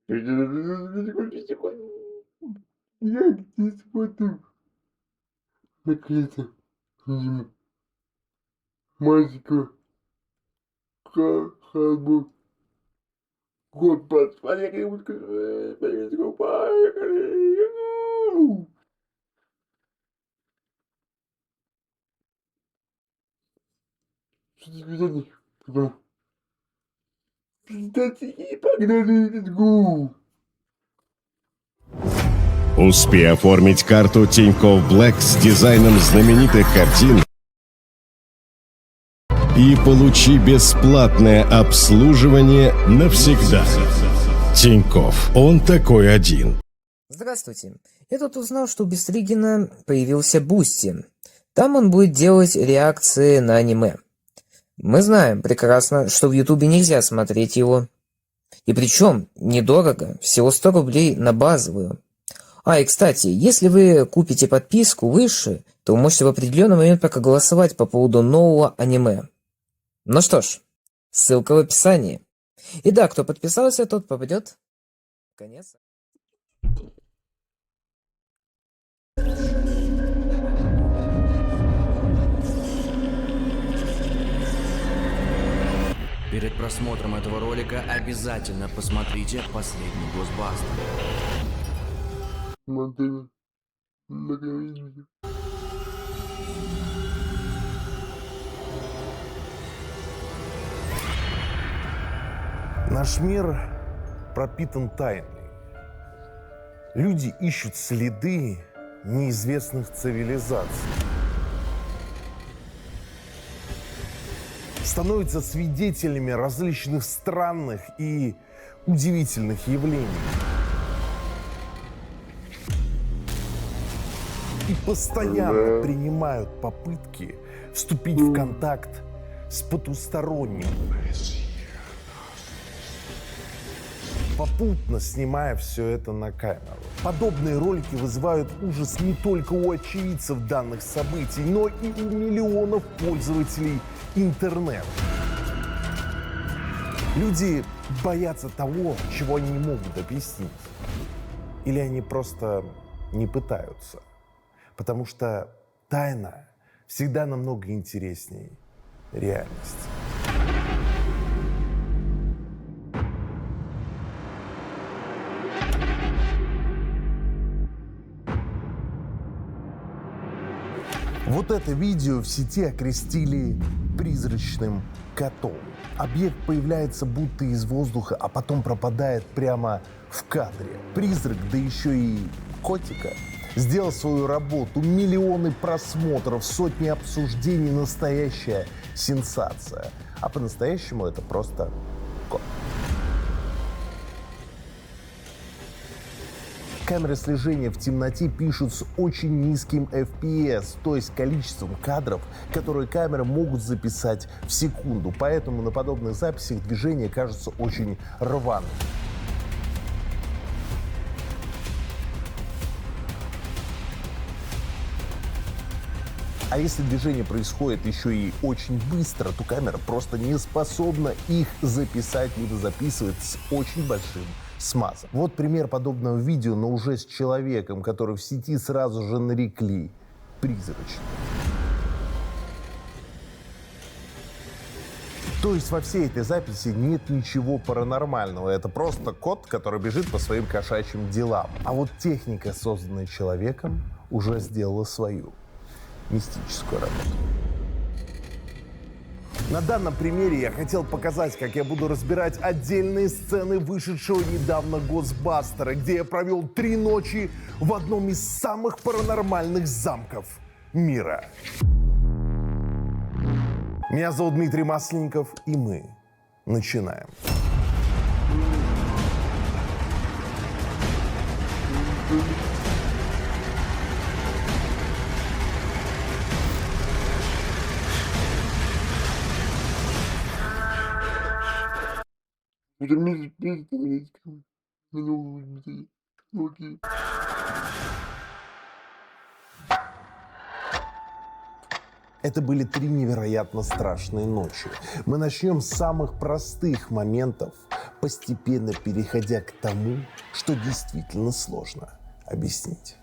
Я где смотрю наконец-то мальчика Харбу. Год, поехали, поехали. Что ты потом. И погнали, let's go. Успей оформить карту Тинькофф Блэк с дизайном знаменитых картин и получи бесплатное обслуживание навсегда. Тинькофф, он такой один. Здравствуйте. Я тут узнал, что у Бестригина появился Бусти. Там он будет делать реакции на аниме. Мы знаем прекрасно, что в Ютубе нельзя смотреть его. И причем недорого, всего 100 рублей на базовую. И кстати, если вы купите подписку выше, то вы можете в определенный момент пока голосовать по поводу нового аниме. Ну что ж, ссылка в описании. И да, кто подписался, тот попадет в конец. Перед просмотром этого ролика обязательно посмотрите последний Госбастер. Смотри, наконец-то. Наш мир пропитан тайной. Люди ищут следы неизвестных цивилизаций. Становятся свидетелями различных странных и удивительных явлений. И постоянно принимают попытки вступить в контакт с потусторонним. Попутно снимая все это на камеру. Подобные ролики вызывают ужас не только у очевидцев данных событий, но и у миллионов пользователей интернета. Люди боятся того, чего они не могут объяснить. Или они просто не пытаются. Потому что тайна всегда намного интереснее реальности. Вот это видео в сети окрестили призрачным котом. Объект появляется будто из воздуха, а потом пропадает прямо в кадре. Призрак, да еще и котика, сделал свою работу. Миллионы просмотров, сотни обсуждений, настоящая сенсация. А по-настоящему это просто кот. Камеры слежения в темноте пишут с очень низким FPS, то есть количеством кадров, которые камеры могут записать в секунду. Поэтому на подобных записях движения кажутся очень рваными. А если движение происходит еще и очень быстро, то камера просто не способна их записать, либо записывает с очень большим смазом. Вот пример подобного видео, но уже с человеком, который в сети сразу же нарекли призрачным. То есть во всей этой записи нет ничего паранормального. Это просто кот, который бежит по своим кошачьим делам. А вот техника, созданная человеком, уже сделала свою мистическую работу. На данном примере я хотел показать, как я буду разбирать отдельные сцены вышедшего недавно Госбастера, где я провел 3 ночи в одном из самых паранормальных замков мира. Меня зовут Дмитрий Масленников, и мы начинаем. Окей. Это были 3 невероятно страшные ночи. Мы начнем с самых простых моментов постепенно переходя к тому, что действительно сложно объяснить.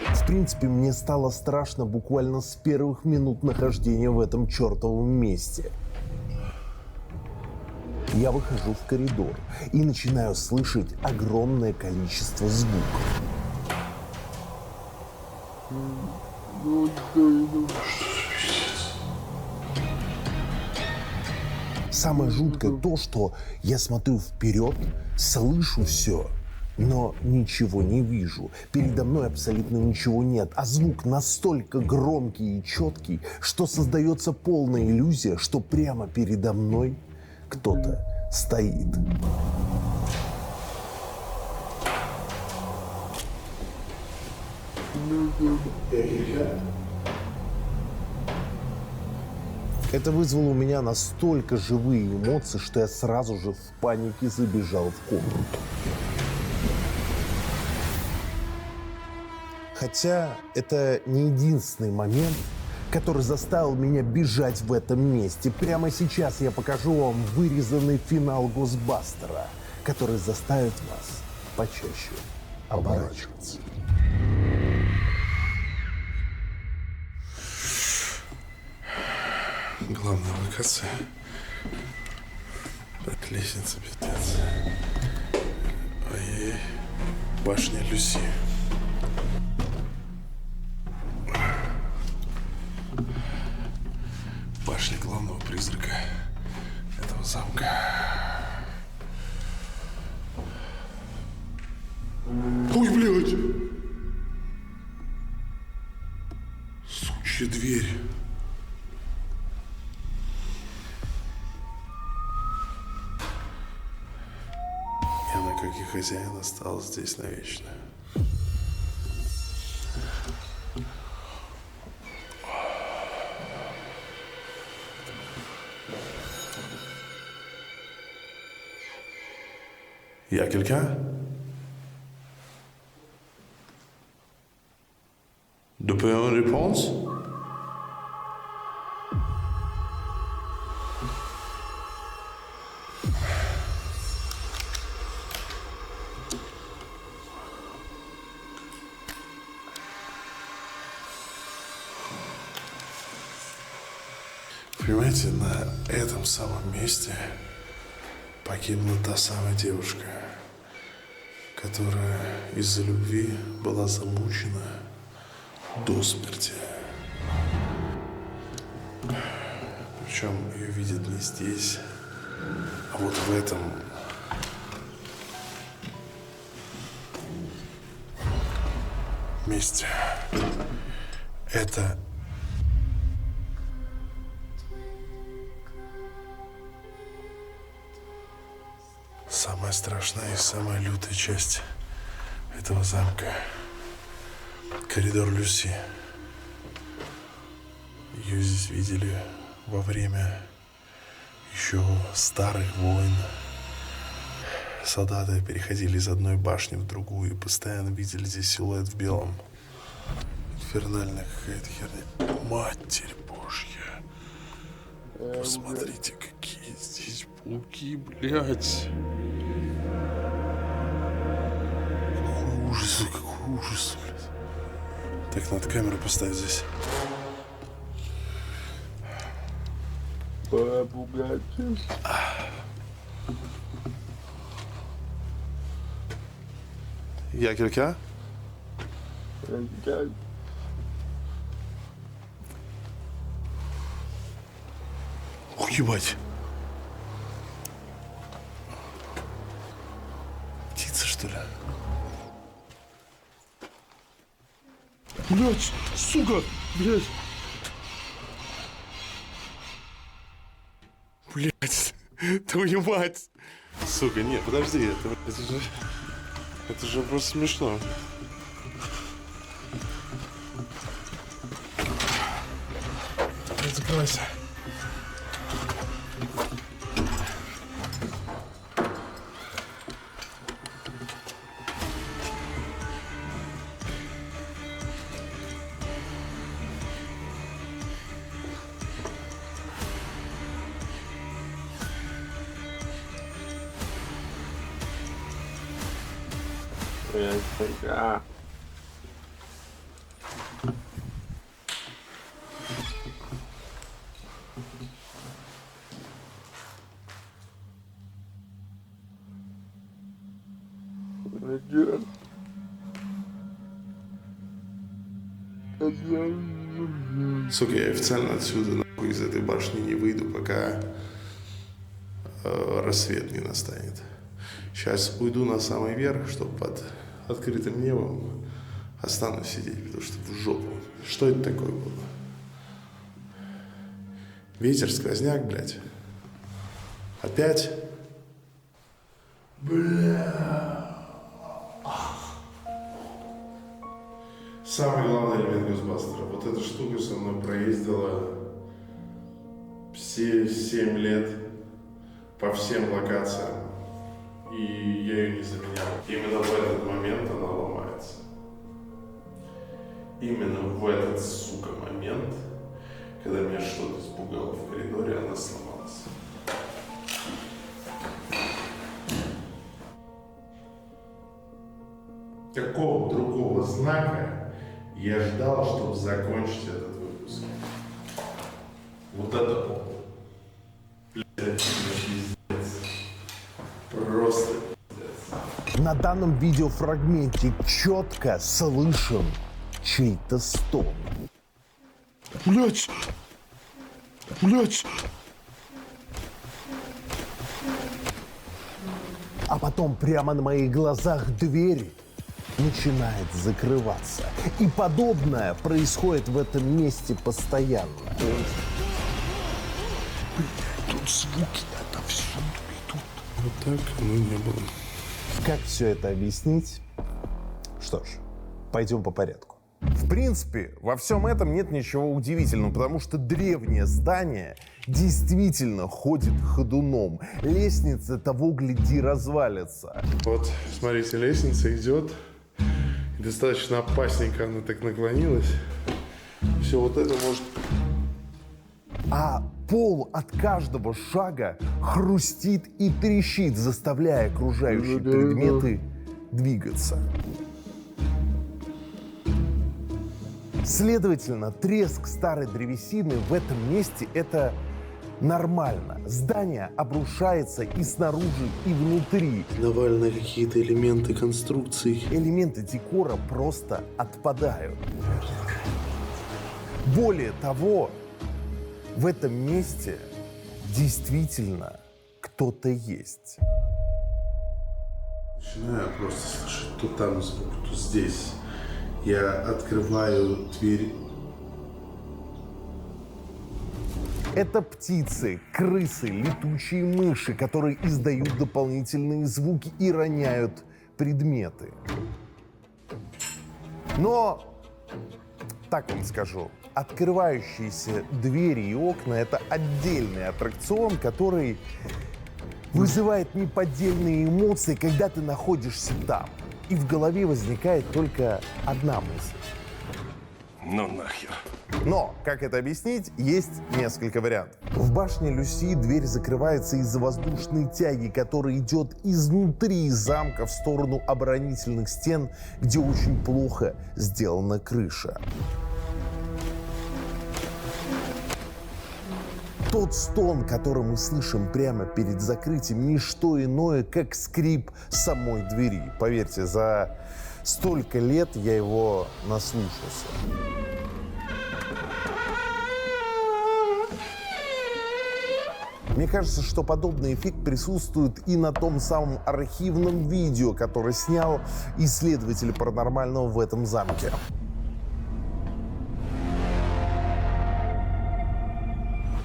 В принципе, мне стало страшно буквально с первых минут нахождения в этом чертовом месте. Я выхожу в коридор и начинаю слышать огромное количество звуков. Самое жуткое то, что я смотрю вперед, слышу все, но ничего не вижу. Передо мной абсолютно ничего нет, а звук настолько громкий и четкий, что создается полная иллюзия, что прямо передо мной кто-то стоит. Это вызвало у меня настолько живые эмоции, что я сразу же в панике забежал в комнату. Хотя это не единственный момент, который заставил меня бежать в этом месте. Прямо сейчас я покажу вам вырезанный финал Госбастера, который заставит вас почаще оборачиваться. Главная локация. Так, лестница, пиздец. Ой-ой-ой. Башня Люси. Башня главного призрака этого замка. Ой, блядь! Сучья дверь. И она, как и хозяин, осталась здесь навечно. Il y a quelqu'un? Depuis une réponse? Понимаете, на этом самом месте погибла та самая девушка, которая из-за любви была замучена до смерти. Причем ее видят не здесь, а вот в этом месте. Это самая страшная и самая лютая часть этого замка. Коридор Люси. Ее здесь видели во время еще старых войн. Солдаты переходили из одной башни в другую и постоянно видели здесь силуэт в белом. Инфернальная какая-то херня. Матерь Божья. Посмотрите, какие здесь пауки, блядь. Какой ужас, блядь. Так, надо камеру поставить здесь. Папу, блядь. Я quelqu'un? Ух, ебать. Птица, что ли? Блядь, сука, блядь. Блядь, твою мать. Сука, нет, подожди, это же просто смешно. Закрывайся. блядь, Радион. Сука, я официально отсюда нахуй из этой башни не выйду, пока рассвет не настанет. Сейчас уйду на самый верх, чтобы под открытым небом останусь сидеть, потому что в жопу. Что это такое было? Ветер, сквозняк, блядь. Опять? Бля. Самый главный элемент Госбастера. Вот эта штука со мной проездила все 7 лет по всем локациям. И я ее не заменял. Именно в этот момент она ломается. Именно в этот, сука, момент, когда меня что-то испугало в коридоре, она сломалась. Какого другого знака я ждал, чтобы закончить этот выпуск? Вот это, блядь, пиздец. Просто пиздец. На данном видеофрагменте четко слышен чей-то стон. Блядь! Блядь! А потом прямо на моих глазах дверь начинает закрываться. И подобное происходит в этом месте постоянно. Тут звуки отовсюду идут. Вот так оно не было. Как все это объяснить? Что ж, пойдем по порядку. В принципе, во всем этом нет ничего удивительного, потому что древнее здание действительно ходит ходуном. Лестница того гляди развалится. Вот, смотрите, лестница идет. И достаточно опасненько она так наклонилась. Все вот это может... А пол от каждого шага хрустит и трещит, заставляя окружающие предметы двигаться. Следовательно, треск старой древесины в этом месте – это нормально. Здание обрушается и снаружи, и внутри. Навальные какие-то элементы конструкции. Элементы декора просто отпадают. Более того, в этом месте действительно кто-то есть. Начинаю просто слышать то там звук, то здесь. Я открываю дверь. Это птицы, крысы, летучие мыши, которые издают дополнительные звуки и роняют предметы. Но, так вам скажу, открывающиеся двери и окна – это отдельный аттракцион, который вызывает неподдельные эмоции, когда ты находишься там. И в голове возникает только одна мысль. Ну нахер. Но, как это объяснить, есть несколько вариантов. В башне Люси дверь закрывается из-за воздушной тяги, которая идет изнутри замка в сторону оборонительных стен, где очень плохо сделана крыша. Тот стон, который мы слышим прямо перед закрытием, не что иное, как скрип самой двери. Поверьте, за столько лет я его наслушался. Мне кажется, что подобный эффект присутствует и на том самом архивном видео, которое снял исследователь паранормального в этом замке.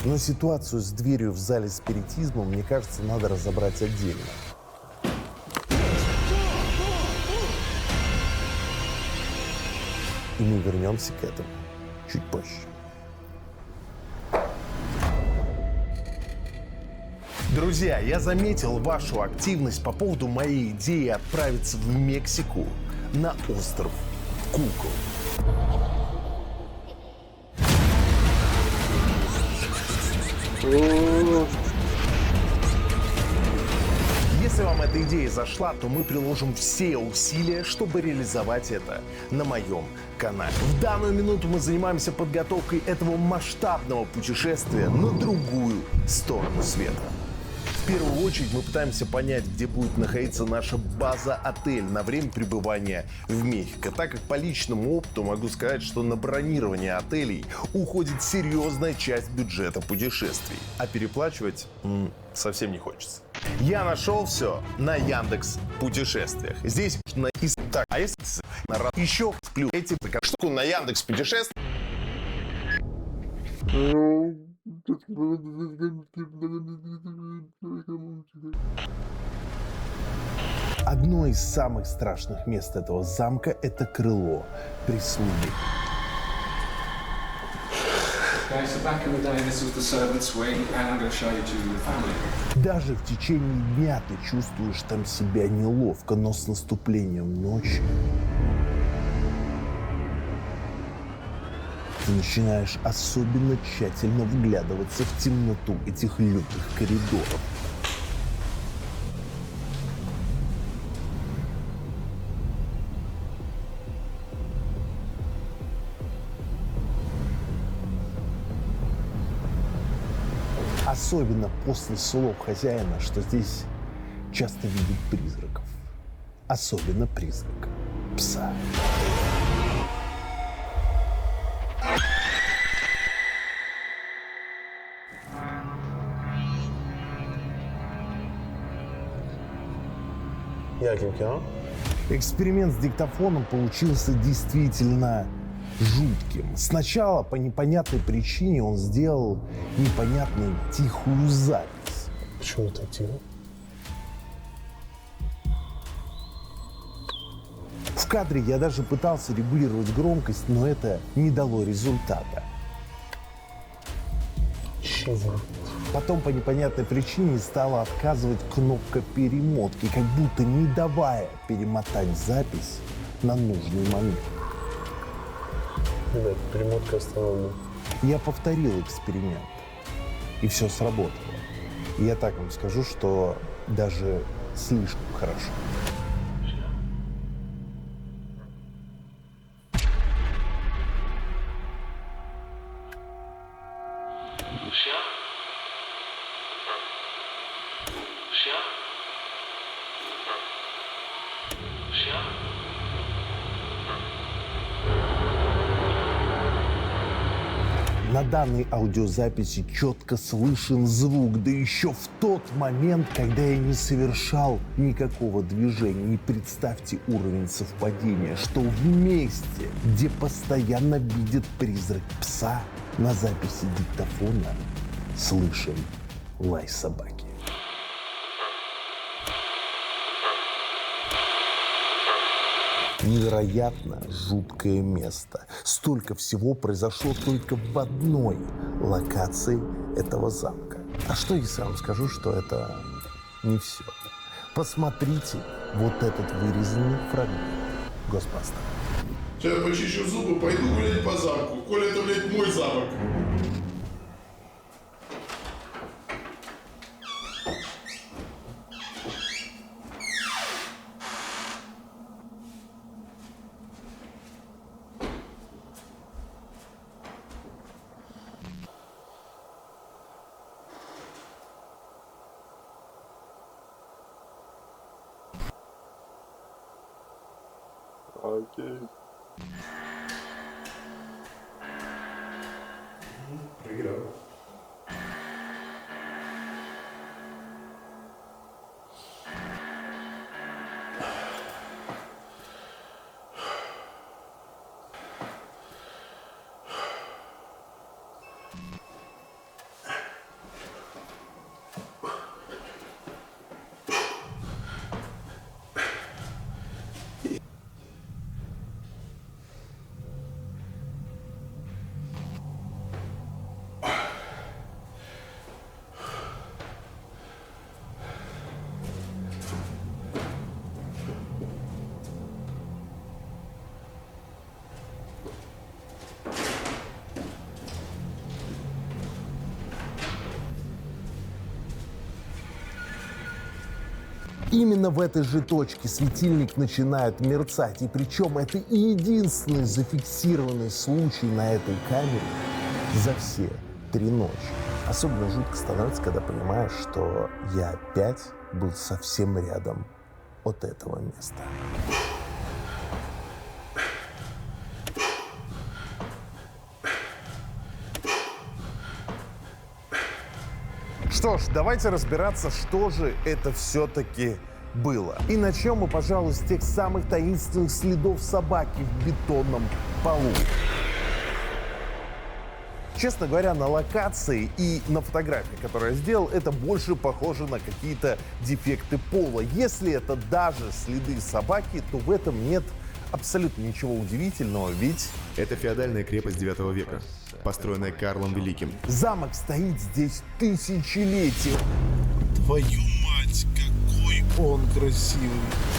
Но ситуацию с дверью в зале спиритизма, мне кажется, надо разобрать отдельно. И мы вернемся к этому чуть позже. Друзья, я заметил вашу активность по поводу моей идеи отправиться в Мексику на остров Кукол. Если вам эта идея зашла, то мы приложим все усилия, чтобы реализовать это на моем канале. В данную минуту мы занимаемся подготовкой этого масштабного путешествия на другую сторону света. В первую очередь мы пытаемся понять, где будет находиться наша база-отель на время пребывания в Мехико. Так как по личному опыту могу сказать, что на бронирование отелей уходит серьезная часть бюджета путешествий. А переплачивать совсем не хочется. Я нашел все на Яндекс Путешествиях. Здесь можно так, а если еще сплю эти штуку на Яндекс Путешествиях. Одно из самых страшных мест этого замка – это крыло прислуги. Okay, so back in the day, this was the servants' wing, and I'm going to show you to the family. Даже в течение дня ты чувствуешь там себя неловко, но с наступлением ночи ты начинаешь особенно тщательно вглядываться в темноту этих лютых коридоров. Особенно после слов хозяина, что здесь часто видят призраков. Особенно призрак пса. Эксперимент с диктофоном получился действительно жутким. Сначала по непонятной причине он сделал непонятную тихую запись. Почему так тихо? В кадре я даже пытался регулировать громкость, но это не дало результата. Чего? Потом по непонятной причине стала отказывать кнопка перемотки, как будто не давая перемотать запись на нужный момент. Ребят, перемотка остановлена. Я повторил эксперимент, и все сработало. И я так вам скажу, что даже слишком хорошо. На данной аудиозаписи четко слышен звук, да еще в тот момент, когда я не совершал никакого движения. И представьте уровень совпадения, что в месте, где постоянно видит призрак пса, на записи диктофона слышен лай собаки. Невероятно жуткое место. Столько всего произошло только в одной локации этого замка. А что, если я вам скажу, что это не все? Посмотрите вот этот вырезанный фрагмент Госпластера. Сейчас я почищу зубы, пойду гулять по замку. Коля, это, блядь, мой замок. Окей. Проиграл. Именно в этой же точке светильник начинает мерцать, и причем это единственный зафиксированный случай на этой камере за все 3 ночи. Особенно жутко становится, когда понимаешь, что я опять был совсем рядом от этого места. Что ж, давайте разбираться, что же это все-таки было. И начнем мы, пожалуй, с тех самых таинственных следов собаки в бетонном полу. Честно говоря, на локации и на фотографии, которые я сделал, это больше похоже на какие-то дефекты пола. Если это даже следы собаки, то в этом нет абсолютно ничего удивительного, ведь Это феодальная крепость 9 века, построенная Карлом Великим. замок стоит здесь тысячелетия. Твою мать, какой он красивый.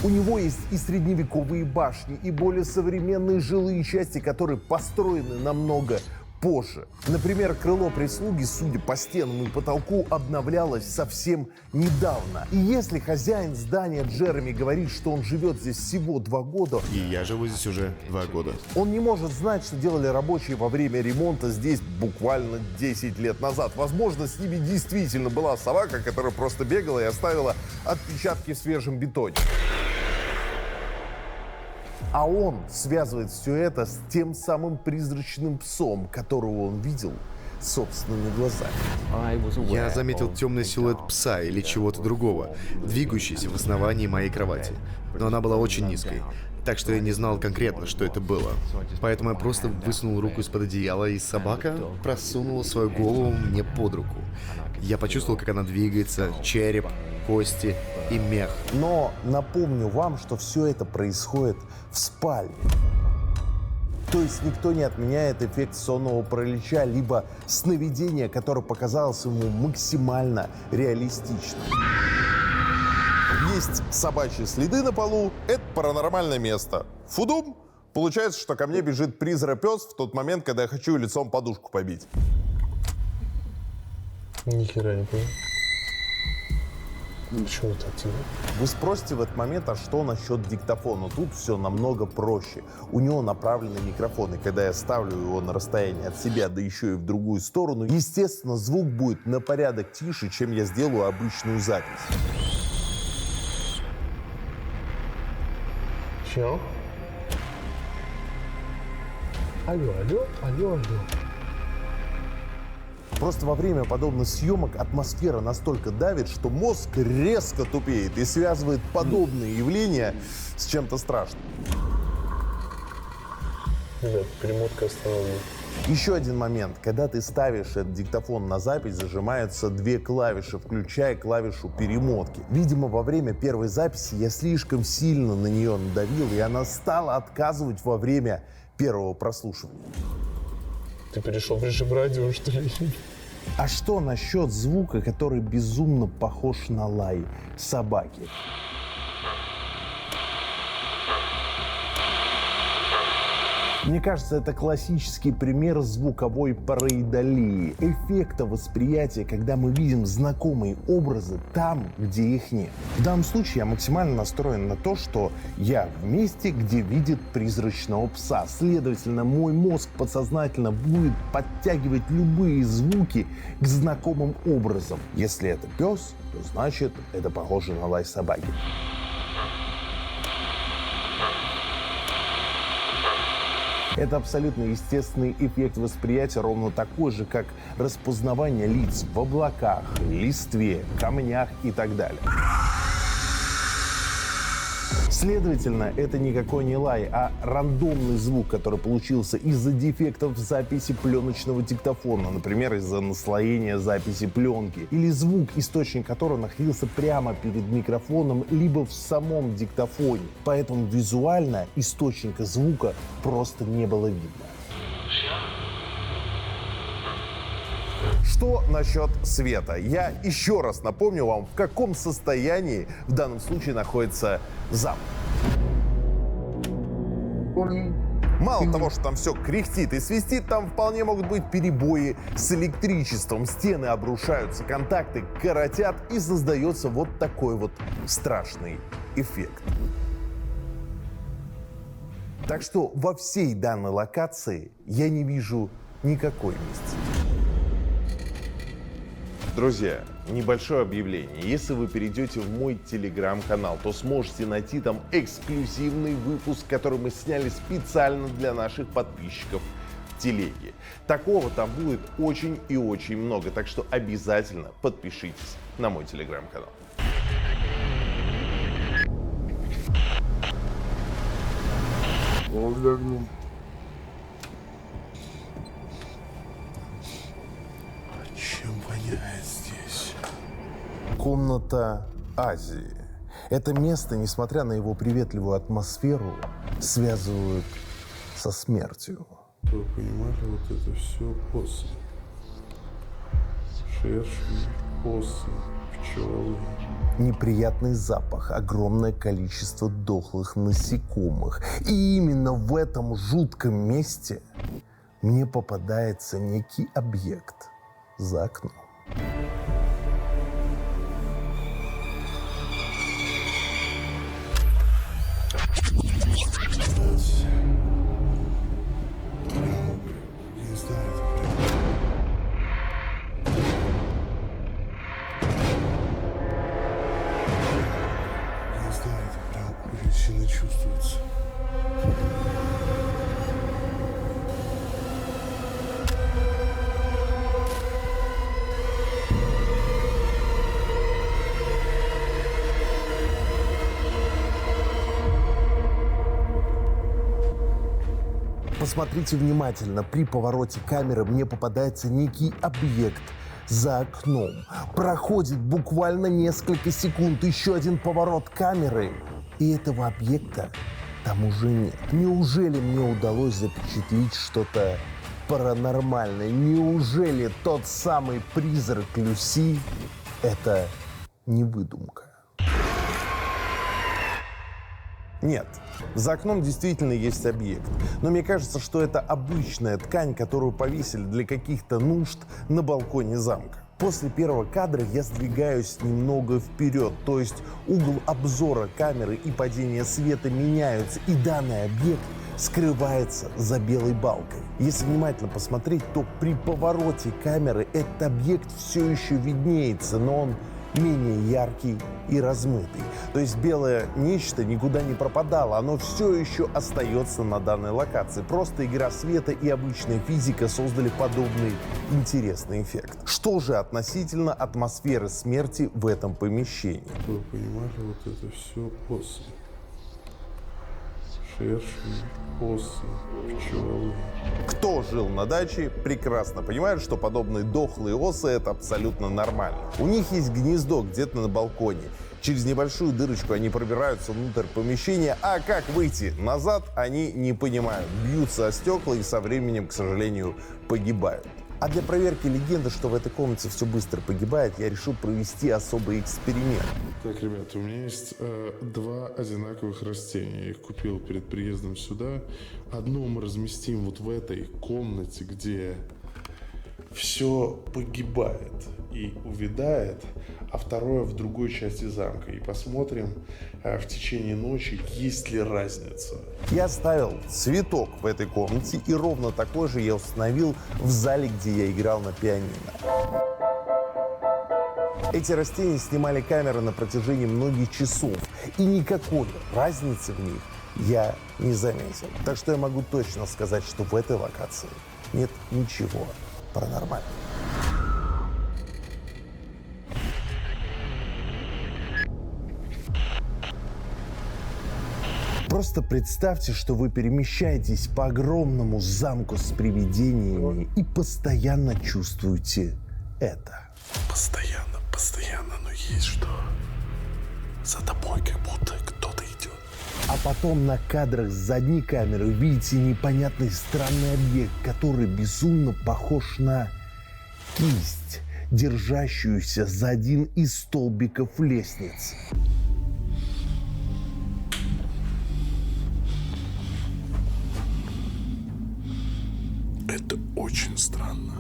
У него есть и средневековые башни, и более современные жилые части, которые построены намного позже. Например, крыло прислуги, судя по стенам и потолку, обновлялось совсем недавно. И если хозяин здания Джереми говорит, что он живет здесь всего 2 года, И я живу здесь уже 2 года. он не может знать, что делали рабочие во время ремонта здесь буквально 10 лет назад. Возможно, с ними действительно была собака, которая просто бегала и оставила отпечатки в свежем бетоне. А он связывает все это с тем самым призрачным псом, которого он видел собственными глазами. Я заметил темный силуэт пса или чего-то другого, двигающийся в основании моей кровати. Но она была очень низкой, так что я не знал конкретно, что это было. Поэтому я просто высунул руку из-под одеяла, и собака просунула свою голову мне под руку. Я почувствовал, как она двигается, череп, кости и мех. Но напомню вам, что все это происходит в спальне. То есть никто не отменяет эффект сонного паралича, либо сновидения, которое показалось ему максимально реалистичным. Есть собачьи следы на полу, это паранормальное место. Фудум! Получается, что ко мне бежит призрак-пес в тот момент, когда я хочу лицом подушку побить. Ни хера не понял. Почему так тебе? Вы спросите в этот момент, а что насчет диктофона? Тут все намного проще. У него направлены микрофоны. Когда я ставлю его на расстояние от себя, да еще и в другую сторону, естественно, звук будет на порядок тише, чем я сделаю обычную запись. Чё? Алло. Просто во время подобных съемок атмосфера настолько давит, что мозг резко тупеет и связывает подобные явления с чем-то страшным. Ребят, перемотка остановлена. Еще один момент. Когда ты ставишь этот диктофон на запись, зажимаются 2 клавиши, включая клавишу перемотки. Видимо, во время первой записи я слишком сильно на нее надавил, и она стала отказывать во время первого прослушивания. Ты перешел в режим радио, что ли? А что насчет звука, который безумно похож на лай собаки? Мне кажется, это классический пример звуковой параидолии, эффекта восприятия, когда мы видим знакомые образы там, где их нет. В данном случае я максимально настроен на то, что я в месте, где видит призрачного пса. Следовательно, мой мозг подсознательно будет подтягивать любые звуки к знакомым образам. Если это пес, то значит это похоже на лай собаки. Это абсолютно естественный эффект восприятия, ровно такой же, как распознавание лиц в облаках, листве, камнях и так далее. Следовательно, это никакой не лай, а рандомный звук, который получился из-за дефектов в записи пленочного диктофона, например, из-за наслоения записи пленки, или звук, источник которого находился прямо перед микрофоном, либо в самом диктофоне. Поэтому визуально источника звука просто не было видно. Что насчет света? Я еще раз напомню вам, в каком состоянии в данном случае находится замок. Мало того, что там все кряхтит и свистит, там вполне могут быть перебои с электричеством. Стены обрушаются, контакты коротят, и создается вот такой вот страшный эффект. Так что во всей данной локации я не вижу никакой мистики. Друзья, небольшое объявление. Если вы перейдете в мой телеграм-канал, то сможете найти там эксклюзивный выпуск, который мы сняли специально для наших подписчиков в телеге. Такого там будет очень и очень много, так что обязательно подпишитесь на мой телеграм-канал. Чем воняет здесь? Комната Азии. Это место, несмотря на его приветливую атмосферу, связывают со смертью. Вы понимали, вот это все осы. Шершни, осы, пчелы. Неприятный запах, огромное количество дохлых насекомых. И именно в этом жутком месте мне попадается некий объект за окном. Не знаю, это прям очень сильно чувствуется. Посмотрите внимательно, при повороте камеры мне попадается некий объект за окном. Проходит буквально несколько секунд, еще один поворот камеры, и этого объекта там уже нет. Неужели мне удалось запечатлеть что-то паранормальное? Неужели тот самый призрак Люси — это не выдумка? Нет, за окном действительно есть объект. Но мне кажется, что это обычная ткань, которую повесили для каких-то нужд на балконе замка. После первого кадра я сдвигаюсь немного вперед, то есть угол обзора камеры и падение света меняются, и данный объект скрывается за белой балкой. Если внимательно посмотреть, то при повороте камеры этот объект все еще виднеется, но он менее яркий и размытый. То есть белое нечто никуда не пропадало, оно все еще остается на данной локации. Просто игра света и обычная физика создали подобный интересный эффект. Что же относительно атмосферы смерти в этом помещении? Вы понимали, вот это все осы. Шершни, осы, пчелы. Кто жил на даче, прекрасно понимает, что подобные дохлые осы — это абсолютно нормально. У них есть гнездо где-то на балконе. Через небольшую дырочку они пробираются внутрь помещения, а как выйти назад, они не понимают. Бьются о стекла и со временем, к сожалению, погибают. А для проверки легенды, что в этой комнате все быстро погибает, я решил провести особый эксперимент. Так, ребята, у меня есть два одинаковых растения. Я их купил перед приездом сюда. Одно мы разместим вот в этой комнате, где все погибает и увядает, а второе в другой части замка. И посмотрим в течение ночи, есть ли разница. Я оставил цветок в этой комнате, и ровно такой же я установил в зале, где я играл на пианино. Эти растения снимали камеры на протяжении многих часов, и никакой разницы в них я не заметил. Так что я могу точно сказать, что в этой локации нет ничего паранормального. Просто представьте, что вы перемещаетесь по огромному замку с привидениями и постоянно чувствуете это. Постоянно, но есть что. За тобой как будто кто-то идет. А потом на кадрах с задней камеры видите непонятный странный объект, который безумно похож на кисть, держащуюся за один из столбиков лестницы. Это очень странно.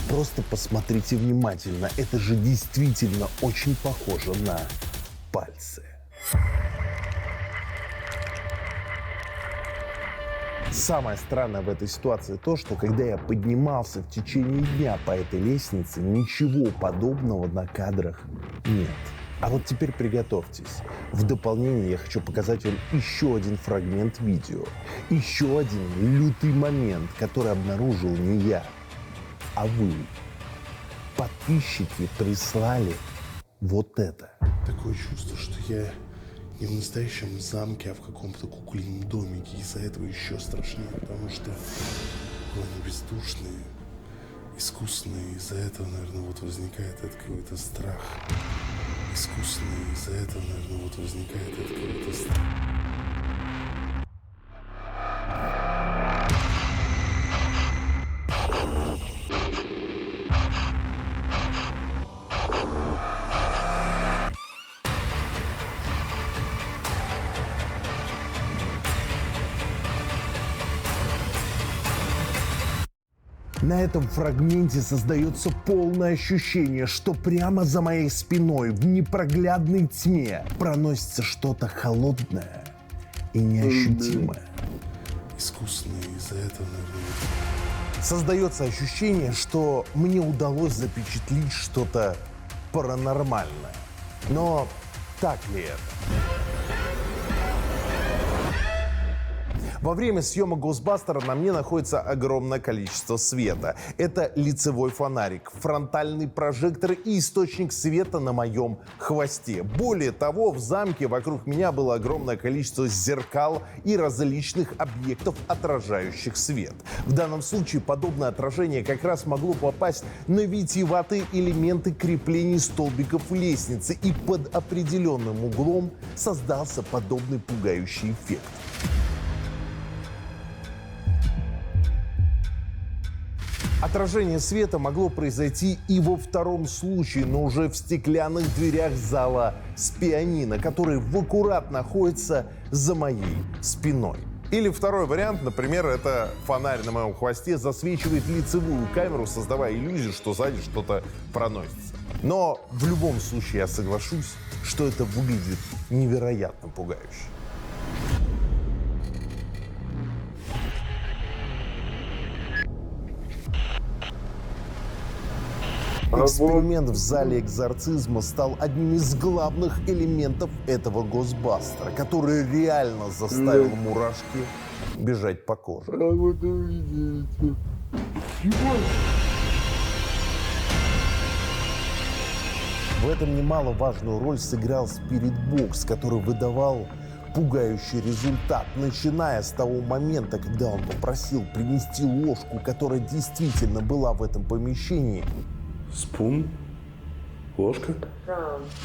Просто посмотрите внимательно. Это же действительно очень похоже на пальцы. Самое странное в этой ситуации то, что когда я поднимался в течение дня по этой лестнице, ничего подобного на кадрах нет. А вот теперь приготовьтесь. В дополнение я хочу показать вам еще один фрагмент видео. Еще один лютый момент, который обнаружил не я, а вы. Подписчики прислали вот это. Такое чувство, что я не в настоящем замке, а в каком-то кукольном домике. Из-за этого еще страшнее, потому что они бездушные, искусственные. Из-за этого, наверное, вот возникает этот какой-то страх. Искусственные. Из-за этого, наверное, вот возникает этот какой-то страх. На этом фрагменте создается полное ощущение, что прямо за моей спиной в непроглядной тьме проносится что-то холодное и неощутимое. Искусственные. Из-за этого, наверное, Создается ощущение, что мне удалось запечатлеть что-то паранормальное. Но так ли это? Во время съемок «Госбастера» на мне находится огромное количество света. Это лицевой фонарик, фронтальный прожектор и источник света на моем хвосте. Более того, в замке вокруг меня было огромное количество зеркал и различных объектов, отражающих свет. В данном случае подобное отражение как раз могло попасть на витиеватые элементы креплений столбиков лестницы, и под определенным углом создался подобный пугающий эффект. Отражение света могло произойти и во втором случае, но уже в стеклянных дверях зала с пианино, который в аккурат находится за моей спиной. Или второй вариант, например, это фонарь на моем хвосте засвечивает лицевую камеру, создавая иллюзию, что сзади что-то проносится. Но в любом случае я соглашусь, что это выглядит невероятно пугающе. Эксперимент в зале экзорцизма стал одним из главных элементов этого «Госбастера», который реально заставил мурашки бежать по коже. В этом немаловажную роль сыграл спиритбокс, который выдавал пугающий результат, начиная с того момента, когда он попросил принести ложку, которая действительно была в этом помещении, Спун? Ложка?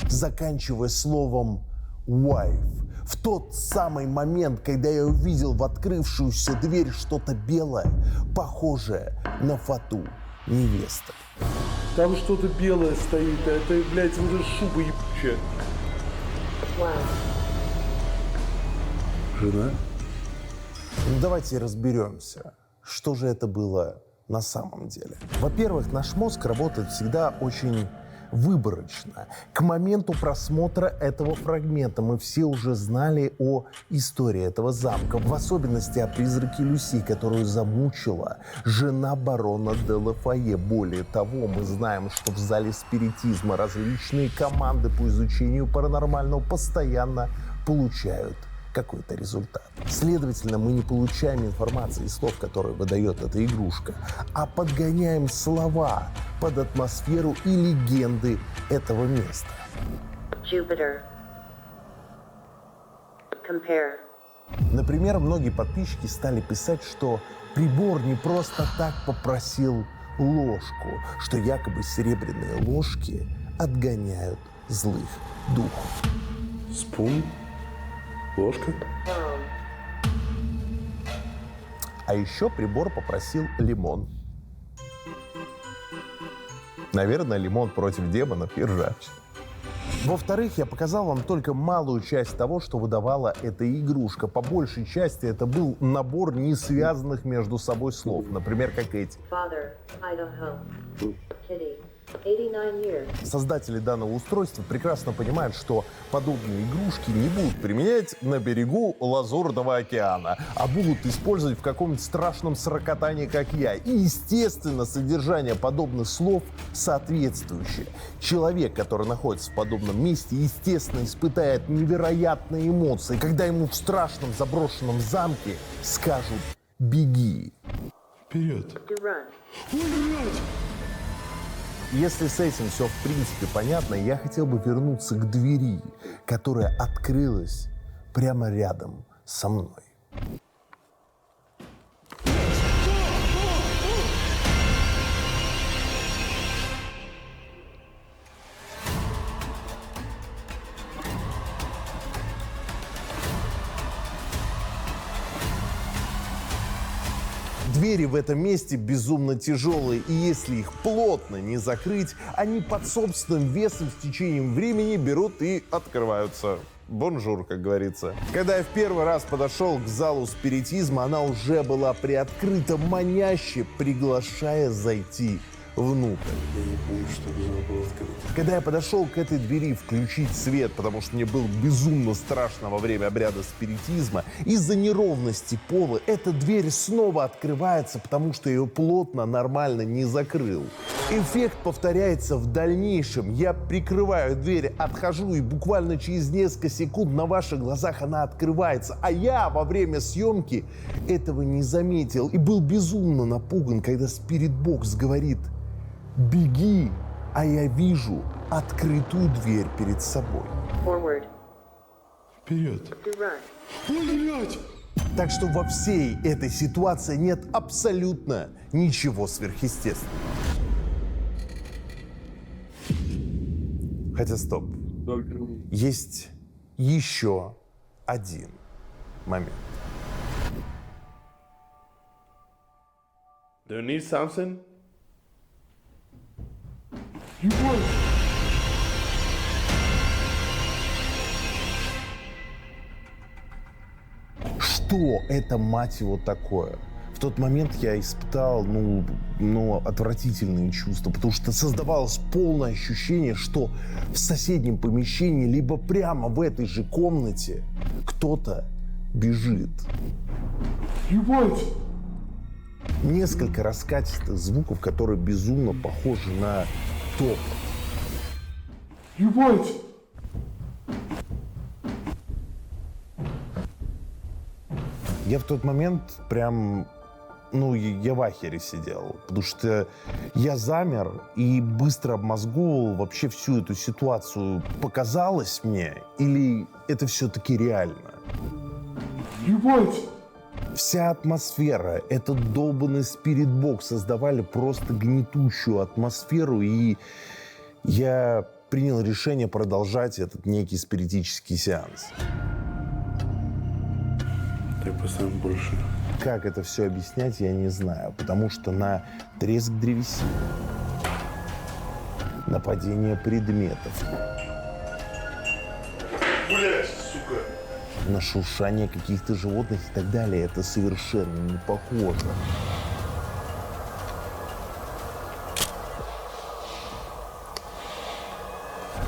заканчивая словом «wife». В тот самый момент, когда я увидел в открывшуюся дверь что-то белое, похожее на фату невесты. Там что-то белое стоит, а это, блядь, уже шуба ебучая. Жена? Ну, давайте разберемся, что же это было на самом деле. Во-первых, наш мозг работает всегда очень выборочно. К моменту просмотра этого фрагмента мы все уже знали о истории этого замка, в особенности о призраке Люси, которую замучила жена барона де Лафае. Более того, мы знаем, что в зале спиритизма различные команды по изучению паранормального постоянно получают какой-то результат. Следовательно, мы не получаем информации из слов, которые выдает эта игрушка, а подгоняем слова под атмосферу и легенды этого места. Jupiter. Compare. Например, многие подписчики стали писать, что прибор не просто так попросил ложку, что якобы серебряные ложки отгоняют злых духов. Спун? Ложка? А еще прибор попросил лимон. Наверное, лимон против демонов и ржач. Во-вторых, я показал вам только малую часть того, что выдавала эта игрушка. По большей части это был набор не связанных между собой слов. Например, как эти. Father, Idaho. Kitty, 89 years. Создатели данного устройства прекрасно понимают, что подобные игрушки не будут применять на берегу Лазурного океана, а будут использовать в каком-нибудь страшном сракотании, как я. И, естественно, содержание подобных слов соответствующее. Человек, который находится в подобном месте, естественно, испытает невероятные эмоции, когда ему в страшном заброшенном замке скажут «беги». Вперед. To run. Если с этим все в принципе понятно, я хотел бы вернуться к двери, которая открылась прямо рядом со мной. Двери в этом месте безумно тяжелые, и если их плотно не закрыть, они под собственным весом с течением времени берут и открываются. Бонжур, как говорится. Когда я в первый раз подошел к залу спиритизма, она уже была приоткрыта, маняще приглашая зайти внутрь. Когда я подошел к этой двери включить свет, потому что мне было безумно страшно во время обряда спиритизма, из-за неровности пола эта дверь снова открывается, потому что ее плотно, нормально не закрыл. Эффект повторяется в дальнейшем. Я прикрываю дверь, отхожу, и буквально через несколько секунд на ваших глазах она открывается. А я во время съемки этого не заметил и был безумно напуган, когда спиритбокс говорит: «Беги», а я вижу открытую дверь перед собой. Forward. Вперед. To run. Блять! Так что во всей этой ситуации нет абсолютно ничего сверхъестественного. Хотя стоп. Есть еще один момент. Do you need something? Что это, мать его, такое? В тот момент я испытал, отвратительные чувства, потому что создавалось полное ощущение, что в соседнем помещении, либо прямо в этой же комнате кто-то бежит. Ебать! Несколько раскатистых звуков, которые безумно похожи на топот. Ебать! Я в тот момент прям, я в ахере сидел, потому что я замер и быстро обмозговывал вообще всю эту ситуацию. Показалось мне или это все-таки реально? Ебать! Вся атмосфера, этот долбанный спиритбокс создавали просто гнетущую атмосферу, и я принял решение продолжать этот некий спиритический сеанс. Так поставим больше. Как это все объяснять, я не знаю, потому что на треск древесины, на падение предметов, Блять, сука! на шуршание каких-то животных и так далее, это совершенно не похоже.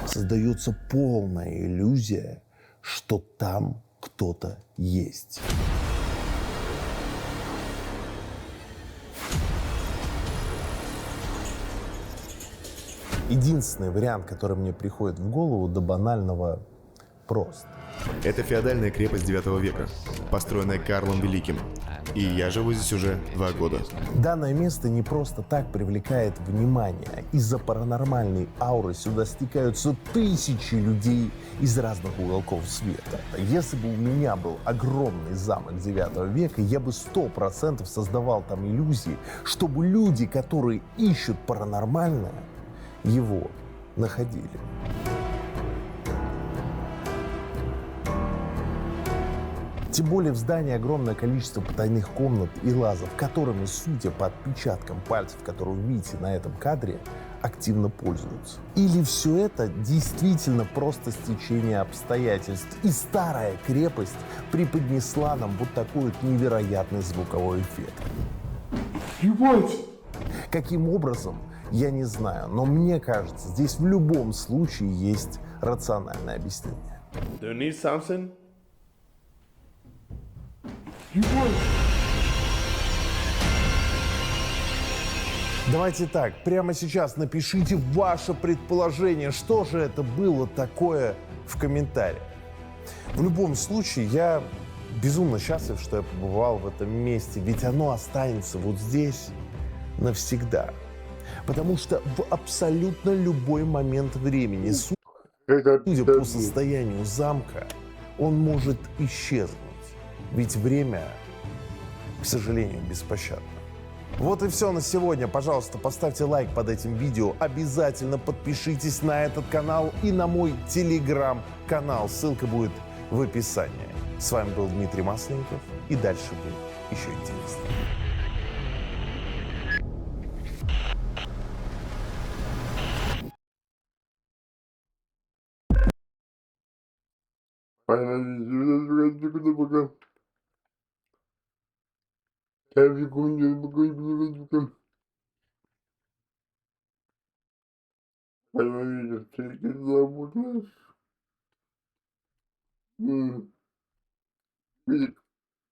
Создается полная иллюзия, что там кто-то есть. Единственный вариант, который мне приходит в голову, до банального прост. Это феодальная крепость 9 века, построенная Карлом Великим. И я живу здесь уже 2 года. Данное место не просто так привлекает внимание. Из-за паранормальной ауры сюда стекаются тысячи людей из разных уголков света. Если бы у меня был огромный замок 9 века, я бы 100% создавал там иллюзии, чтобы люди, которые ищут паранормальное, его находили. Тем более в здании огромное количество потайных комнат и лазов, которыми, судя по отпечаткам пальцев, которые вы видите на этом кадре, активно пользуются. Или все это действительно просто стечение обстоятельств, и старая крепость преподнесла нам вот такой вот невероятный звуковой эффект. Ебать! Каким образом, я не знаю, но мне кажется, здесь в любом случае есть рациональное объяснение. Do you need something? Давайте так, прямо сейчас напишите ваше предположение, что же это было такое в комментариях. В любом случае, я безумно счастлив, что я побывал в этом месте, ведь оно останется вот здесь навсегда. Потому что в абсолютно любой момент времени, судя по состоянию замка, он может исчезнуть. Ведь время, к сожалению, беспощадно. Вот и все на сегодня. Пожалуйста, поставьте лайк под этим видео. Обязательно подпишитесь на этот канал и на мой телеграм-канал. Ссылка будет в описании. С вами был Дмитрий Масленников. И дальше будет еще интереснее.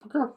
Пока.